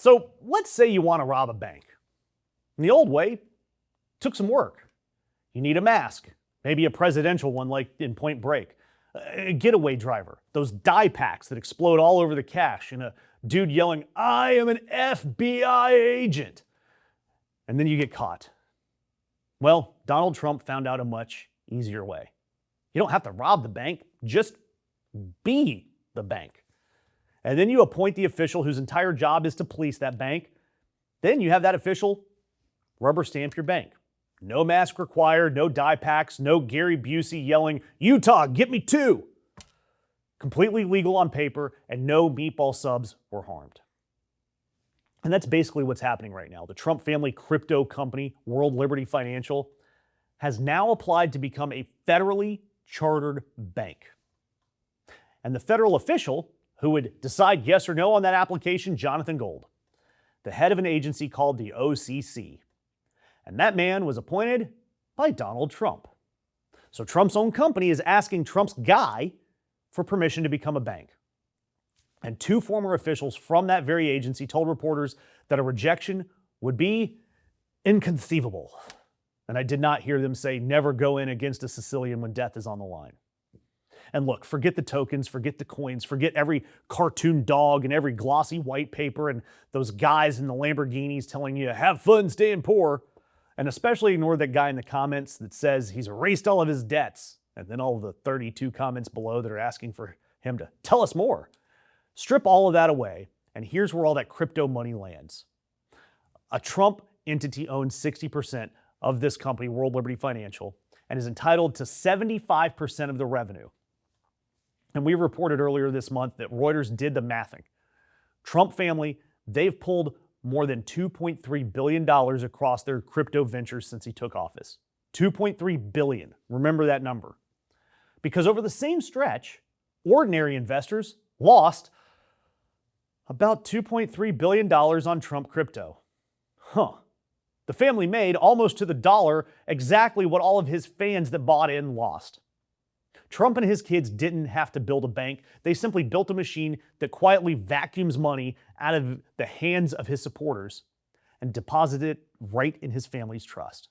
So let's say you want to rob a bank. In the old way, took some work. You need a mask, maybe a presidential one like in Point Break, a getaway driver, those dye packs that explode all over the cash, and a dude yelling, "I am an FBI agent." And then you get caught. Well, Donald Trump found out a much easier way. You don't have to rob the bank, just be the bank. And then you appoint the official whose entire job is to police that bank. Then you have that official rubber stamp your bank. No mask required, no dye packs, no Gary Busey yelling, "Utah, get me two." Completely legal on paper, and no meatball subs were harmed. And that's basically what's happening right now. The Trump family crypto company, World Liberty Financial, has now applied to become a federally chartered bank. And the federal official who would decide yes or no on that application, Jonathan Gold, the head of an agency called the OCC. And that man was appointed by Donald Trump. So Trump's own company is asking Trump's guy for permission to become a bank. And two former officials from that very agency told reporters that a rejection would be inconceivable. And I did not hear them say never go in against a Sicilian when death is on the line. And look, forget the tokens, forget the coins, forget every cartoon dog and every glossy white paper and those guys in the Lamborghinis telling you, have fun staying poor. And especially ignore that guy in the comments that says he's erased all of his debts. And then all of the 32 comments below that are asking for him to tell us more. Strip all of that away, and here's where all that crypto money lands. A Trump entity owns 60% of this company, World Liberty Financial, and is entitled to 75% of the revenue. And we reported earlier this month that Reuters did the mathing. Trump family, they've pulled more than $2.3 billion across their crypto ventures since he took office. $2.3 billion. Remember that number. Because over the same stretch, ordinary investors lost about $2.3 billion on Trump crypto. The family made, almost to the dollar, exactly what all of his fans that bought in lost. Trump and his kids didn't have to build a bank. They simply built a machine that quietly vacuums money out of the hands of his supporters and deposited it right in his family's trust.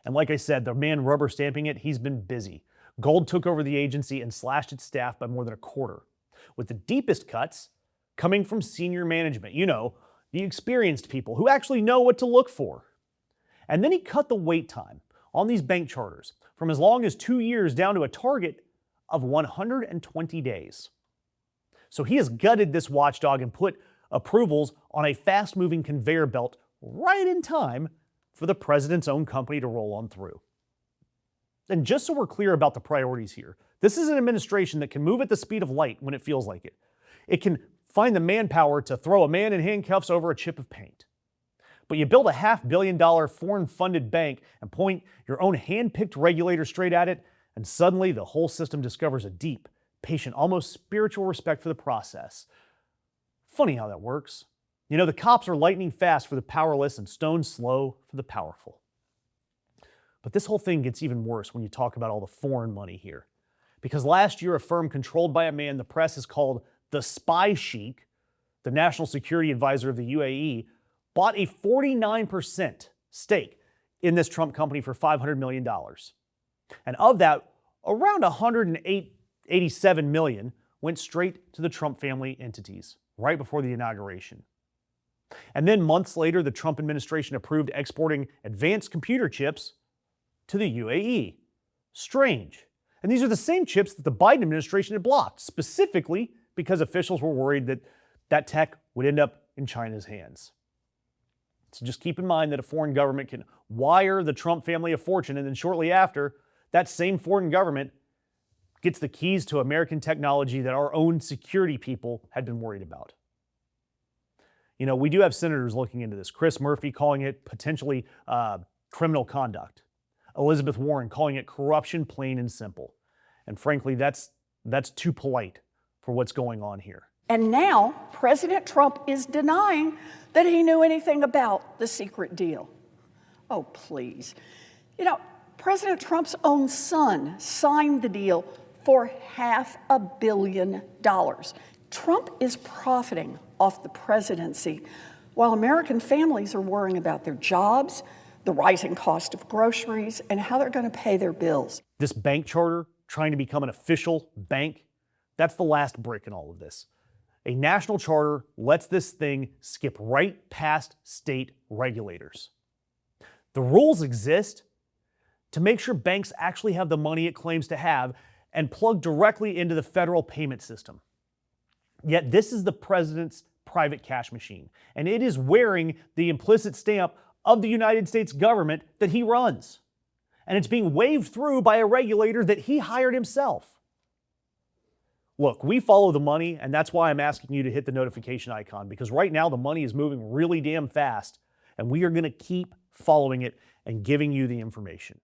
And like I said, the man rubber stamping it, he's been busy. Gold took over the agency and slashed its staff by more than a quarter, with the deepest cuts coming from senior management. You know, the experienced people who actually know what to look for. And then he cut the wait time on these bank charters from as long as 2 years down to a target of 120 days. So he has gutted this watchdog and put approvals on a fast-moving conveyor belt right in time for the president's own company to roll on through. And just so we're clear about the priorities here, this is an administration that can move at the speed of light when it feels like it. It can find the manpower to throw a man in handcuffs over a chip of paint. But you build a $500 million foreign-funded bank and point your own hand-picked regulator straight at it, and suddenly the whole system discovers a deep, patient, almost spiritual respect for the process. Funny how that works. You know, the cops are lightning fast for the powerless and stone slow for the powerful. But this whole thing gets even worse when you talk about all the foreign money here. Because last year, a firm controlled by a man the press has called the Spy Sheik, the national security advisor of the UAE, bought a 49% stake in this Trump company for $500 million. And of that, around $187 million went straight to the Trump family entities right before the inauguration. And then months later, the Trump administration approved exporting advanced computer chips to the UAE. Strange. And these are the same chips that the Biden administration had blocked, specifically because officials were worried that that tech would end up in China's hands. So just keep in mind that a foreign government can wire the Trump family a fortune, and then shortly after, that same foreign government gets the keys to American technology that our own security people had been worried about. You know, we do have senators looking into this. Chris Murphy calling it potentially criminal conduct. Elizabeth Warren calling it corruption, plain and simple. And frankly, that's too polite for what's going on here. And now President Trump is denying that he knew anything about the secret deal. Oh, please. You know, President Trump's own son signed the deal for $500 million. Trump is profiting off the presidency while American families are worrying about their jobs, the rising cost of groceries, and how they're going to pay their bills. This bank charter trying to become an official bank, that's the last brick in all of this. A national charter lets this thing skip right past state regulators. The rules exist to make sure banks actually have the money it claims to have and plug directly into the federal payment system. Yet this is the president's private cash machine, and it is wearing the implicit stamp of the United States government that he runs. And it's being waved through by a regulator that he hired himself. Look, we follow the money, and that's why I'm asking you to hit the notification icon, because right now the money is moving really damn fast, and we are going to keep following it and giving you the information.